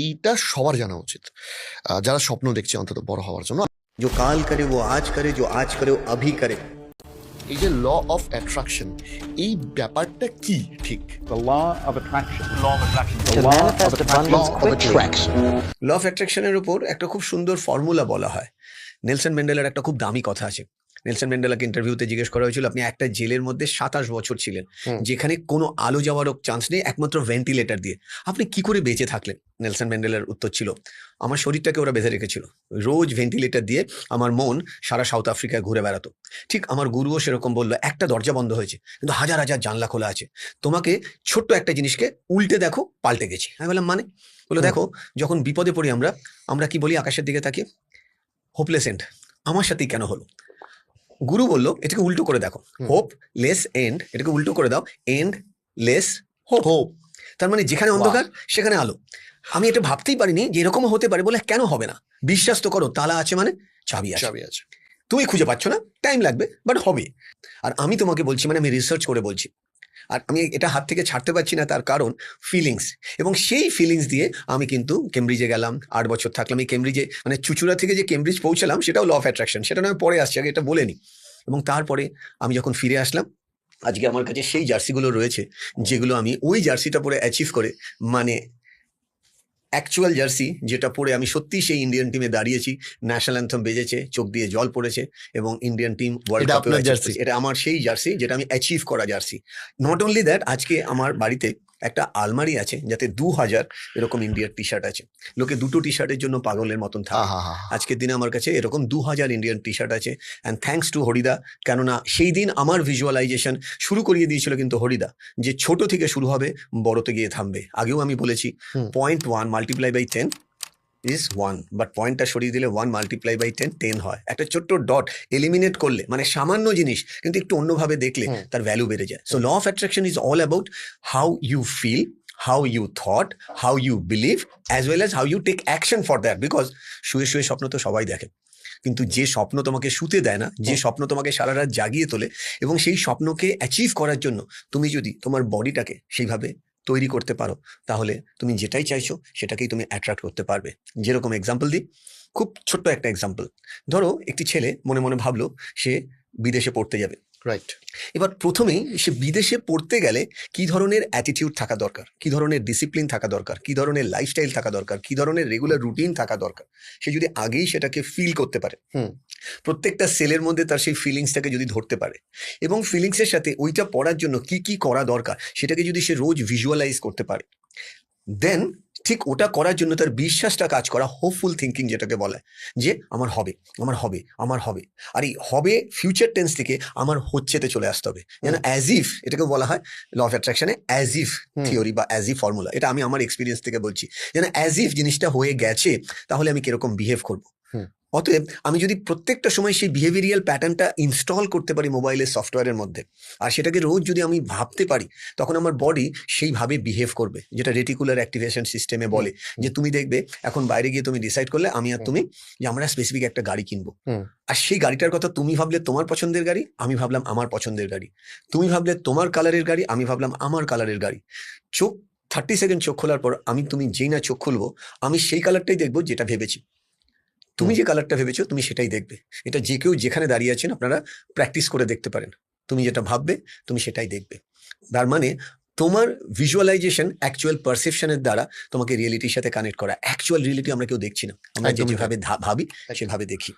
এইটা সবার জানা উচিত, যারা স্বপ্ন দেখছে অন্তত বড় হওয়ার জন্য। जो काल करे वो आज करे, जो आज करे वो अभी करे। এই যে ল অফ অ্যাট্রাকশন, এই ব্যাপারটা কি ঠিক? The law of attraction. To manifest abundance quickly. Law of অ্যাট্রাকশনের উপর একটা খুব সুন্দর ফর্মুলা বলা হয়। নেলসন ম্যান্ডেলার একটা খুব দামি কথা আছে। নেলসন ম্যান্ডেলাকে ইন্টারভিউতে জিজ্ঞেস করা হয়েছিল, আপনি একটা জেলের মধ্যে 27 বছর ছিলেন, যেখানে কোনো আলো যাওয়ারও চান্স নেই, একমাত্র ভেন্টিলেটর দিয়ে, আপনি কি করে বেঁচে থাকলেন? নেলসন ম্যান্ডেলার উত্তর ছিল, আমার শরীরটাকে ওরা বেঁধে রেখেছিল, রোজ ভেন্টিলেটর দিয়ে আমার মন সারা সাউথ আফ্রিকায় ঘুরে বেড়াতো। ঠিক আমার গুরুও সেরকম বললো, একটা দরজা বন্ধ হয়েছে কিন্তু হাজার হাজার জানলা খোলা আছে, তোমাকে ছোট্ট একটা জিনিসকে উল্টে দেখো, পাল্টে গেছি। আমি বললাম মানে? বললো দেখো, যখন বিপদে পড়ি আমরা কি বলি আকাশের দিকে তাকিয়ে? Hopeless end. আমার সাথেই কেন হলো? গুরু বলল, এটাকে উল্টো করে দেখো, হোপ লেস এন্ড, এটাকে উল্টো করে দাও, এন্ড লেস হোপ। তার মানে যেখানে অন্ধকার সেখানে আলো। আমি এটা ভাবতেই পারিনি যে এরকমও হতে পারে। বলে কেন হবে না? বিশ্বাস তো করো, তালা আছে মানে চাবি আছে। তুমি খুঁজে পাচ্ছ না, টাইম লাগবে, বাট হবে। আর আমি তোমাকে বলছি, মানে আমি রিসার্চ করে বলছি, আর আমি এটা হাত থেকে ছাড়তে পারছি না, তার কারণ ফিলিংস। এবং সেই ফিলিংস দিয়ে আমি কিন্তু কেমব্রিজে গেলাম, 8 বছর থাকলাম। এই কেমব্রিজে মানে চুচুড়া থেকে যে কেমব্রিজ পৌঁছালাম, সেটাও ল অফ অ্যাট্রাকশন, সেটা নয় পরে আসছে, আগে এটা বলেনি। এবং তারপরে আমি যখন ফিরে আসলাম, আজকে আমার কাছে সেই জার্সিগুলো রয়েছে যেগুলো আমি ওই জার্সিটা পরে অ্যাচিভ করে, মানে অ্যাকচুয়াল জার্সি যেটা পরে আমি সত্যি সেই ইন্ডিয়ান টিমে দাঁড়িয়েছি, ন্যাশনাল অ্যান্থম বেজেছে, চোখ দিয়ে জল পড়েছে, এবং ইন্ডিয়ান টিম ওয়ার্ল্ড কাপে জার্সি। এটা আমার সেই জার্সি যেটা আমি অ্যাচিভ করা জার্সি। নট অনলি দ্যাট, আজকে আমার বাড়িতে একটা আলমারি আছে যাতে 2000 এরকম ইন্ডিয়ার টি শার্ট আছে। লোকে দুটো টি শার্টের জন্য পাগলের মতন থাকে, আজকের দিনে আমার কাছে এরকম 2000 ইন্ডিয়ান টি শার্ট আছে। অ্যান্ড থ্যাঙ্কস টু হরিদা, কেননা সেই দিন আমার ভিজুয়ালাইজেশন শুরু করিয়ে দিয়েছিল কিন্তু হরিদা, যে ছোট থেকে শুরু হবে, বড়তে গিয়ে থামবে। আগেও আমি বলেছি, 0.1 মাল্টিপ্লাই বাই 10 ইজ 1, বাট পয়েন্টটা সরিয়ে দিলে 1 মাল্টিপ্লাই বাই 10 হয়। একটা ছোট্ট ডট এলিমিনেট করলে, মানে সামান্য জিনিস কিন্তু একটু অন্যভাবে দেখলে তার ভ্যালু বেড়ে যায়। So law of attraction is all about how you feel, how you thought, how you believe, as well as how you take action for that. Because শুয়ে শুয়ে স্বপ্ন তো সবাই দেখে, কিন্তু যে স্বপ্ন তোমাকে শুতে দেয় না, যে স্বপ্ন তোমাকে সারা রাত জাগিয়ে তোলে, এবং সেই স্বপ্নকে অ্যাচিভ করার জন্য তুমি যদি তোমার বডিটাকে সেইভাবে তৈরি করতে পারো, তাহলে তুমি যেটাই চাইছো সেটাকেই তুমি অ্যাট্রাক্ট করতে পারবে। যেরকম এক্সাম্পল দিই, খুব ছোট্ট একটা এক্সাম্পল। ধরো একটি ছেলে মনে মনে ভাবলো সে বিদেশে পড়তে যাবে, রাইট? এবার প্রথমেই সে বিদেশে পড়তে গেলে কি ধরনের অ্যাটিটিউড থাকা দরকার, কি ধরনের ডিসিপ্লিন থাকা দরকার, কি ধরনের লাইফস্টাইল থাকা দরকার, কি ধরনের রেগুলার রুটিন থাকা দরকার, সে যদি আগেই সেটাকে ফিল করতে পারে, প্রত্যেকটা সেলের মধ্যে তার সেই ফিলিংসটাকে যদি ধরতে পারে, এবং ফিলিংসের সাথে ওইটা পড়ার জন্য কি কি করা দরকার সেটাকে যদি সে রোজ ভিজুয়ালাইজ করতে পারে, দেন ঠিক ওটা করার জন্য তার বিশ্বাসটা কাজ করা, হোপফুল থিঙ্কিং যেটাকে বলে, যে আমার হবে, আমার হবে, আমার হবে। আর এই হবে ফিউচার টেন্স থেকে আমার হচ্ছেতে চলে আসতে হবে, যেন অ্যাজ ইফ, এটাকে বলা হয় ল অফ অ্যাট্রাকশনে অ্যাজ ইফ থিওরি বা অ্যাজ ইফ ফর্মুলা। এটা আমি আমার এক্সপিরিয়েন্স থেকে বলছি, যেন অ্যাজ ইফ জিনিসটা হয়ে গেছে, তাহলে আমি কিরকম বিহেভ করবো। অতএব আমি যদি প্রত্যেকটা সময় সেই বিহেভিয়ারিয়াল প্যাটার্নটা ইনস্টল করতে পারি মোবাইলের সফটওয়্যারের মধ্যে, আর সেটাকে রোজ যদি আমি ভাবতে পারি, তখন আমার বডি সেইভাবে বিহেভ করবে, যেটা রেটিকুলার অ্যাক্টিভেশন সিস্টেমে বলে। যে তুমি দেখবে এখন বাইরে গিয়ে তুমি ডিসাইড করলে আমি আর তুমি যে আমরা স্পেসিফিক একটা গাড়ি কিনবো, আর সেই গাড়িটার কথা তুমি ভাবলে তোমার পছন্দের গাড়ি, আমি ভাবলাম আমার পছন্দের গাড়ি, তুমি ভাবলে তোমার কালারের গাড়ি, আমি ভাবলাম আমার কালারের গাড়ি। চোখ 30 সেকেন্ড চোখ খোলার পর তুমি যেই না চোখ খুলবো, আমি সেই কালারটাই দেখবো যেটা ভেবেছি। তুমি যে কালারটা ভেবেছো তুমি সেটাই দেখবে। এটা যে কেউ যেখানে দাঁড়িয়ে আছেন আপনারা প্র্যাকটিস করে দেখতে পারেন। তুমি যেটা ভাববে তুমি সেটাই দেখবে। তার মানে তোমার ভিজুয়ালাইজেশন অ্যাকচুয়াল পারসেপশনের দ্বারা তোমাকে রিয়েলিটির সাথে কানেক্ট করা। অ্যাকচুয়াল রিয়েলিটি আমরা কেউ দেখছি না, আমরা যেভাবে ভাবি সেভাবে দেখি।